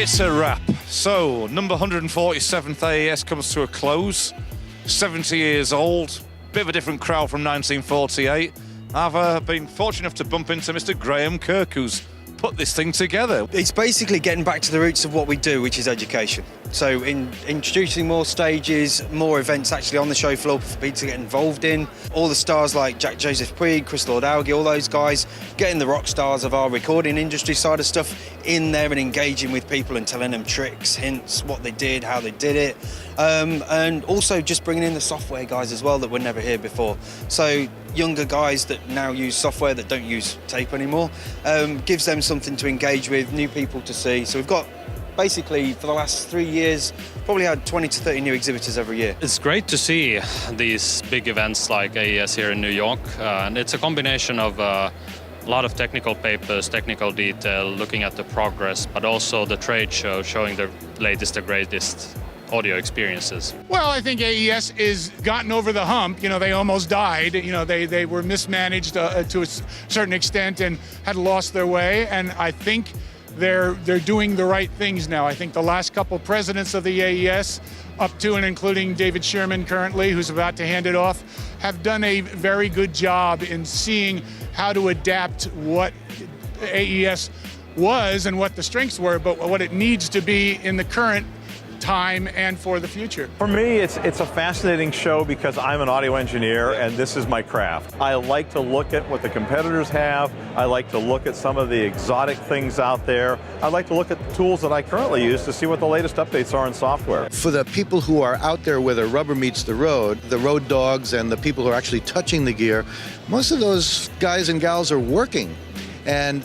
It's a wrap. So, number 147th AES comes to a close. 70 years old. Bit of a different crowd from 1948. I've been fortunate enough to bump into Mr. Graham Kirk, who's put this thing together. It's basically getting back to the roots of what we do, which is education. So introducing more stages, more events actually on the show floor for people to get involved in. All the stars like Jack Joseph Puig, Chris Lord-Alge, all those guys, getting the rock stars of our recording industry side of stuff in there and engaging with people and telling them tricks, hints, what they did, how they did it. And also just bringing in the software guys as well that were never here before. So younger guys that now use software that don't use tape anymore, gives them something to engage with, new people to see. So we've got basically for the last 3 years probably had 20 to 30 new exhibitors every year. It's great to see these big events like AES here in New York, and it's a combination of a lot of technical papers, technical detail, looking at the progress, but also the trade show showing the latest, the greatest audio experiences. Well, I think AES is gotten over the hump. You know, they almost died. You know, they were mismanaged to a certain extent and had lost their way. And I think they're doing the right things now. I think the last couple presidents of the AES, up to and including David Sherman currently, who's about to hand it off, have done a very good job in seeing how to adapt what AES was and what the strengths were, but what it needs to be in the current time and for the future. For me, it's a fascinating show because I'm an audio engineer and this is my craft. I like to look at what the competitors have. I like to look at some of the exotic things out there. I like to look at the tools that I currently use to see what the latest updates are in software. For the people who are out there where the rubber meets the road dogs and the people who are actually touching the gear, most of those guys and gals are working, and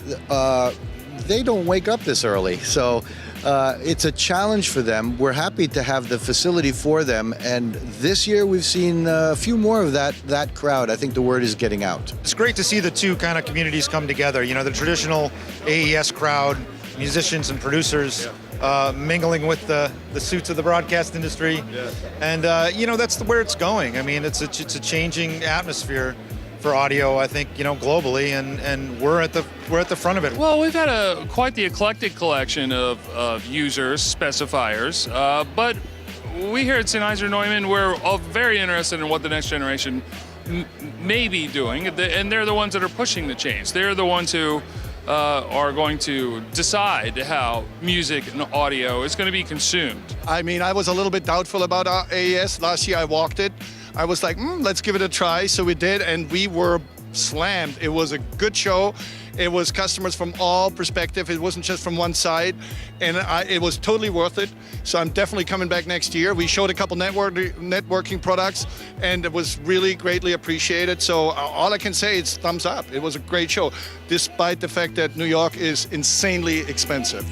they don't wake up this early. So it's a challenge for them. We're happy to have the facility for them, and this year we've seen a few more of that crowd. I think the word is getting out. It's great to see the two kind of communities come together. You know, the traditional AES crowd, musicians and producers, mingling with the suits of the broadcast industry, and you know, that's where it's going. I mean, it's a changing atmosphere for audio, I think, you know, globally, and we're at the front of it. Well, we've had quite the eclectic collection of users, specifiers, but we here at Sennheiser-Neumann, we're all very interested in what the next generation may be doing, and they're the ones that are pushing the change. They're the ones who are going to decide how music and audio is going to be consumed. I mean, I was a little bit doubtful about our AES. Last year I walked it. I was like, let's give it a try. So we did, and we were slammed. It was a good show. It was customers from all perspectives. It wasn't just from one side, and it was totally worth it. So I'm definitely coming back next year. We showed a couple networking products, and it was really greatly appreciated. So all I can say is thumbs up. It was a great show, despite the fact that New York is insanely expensive.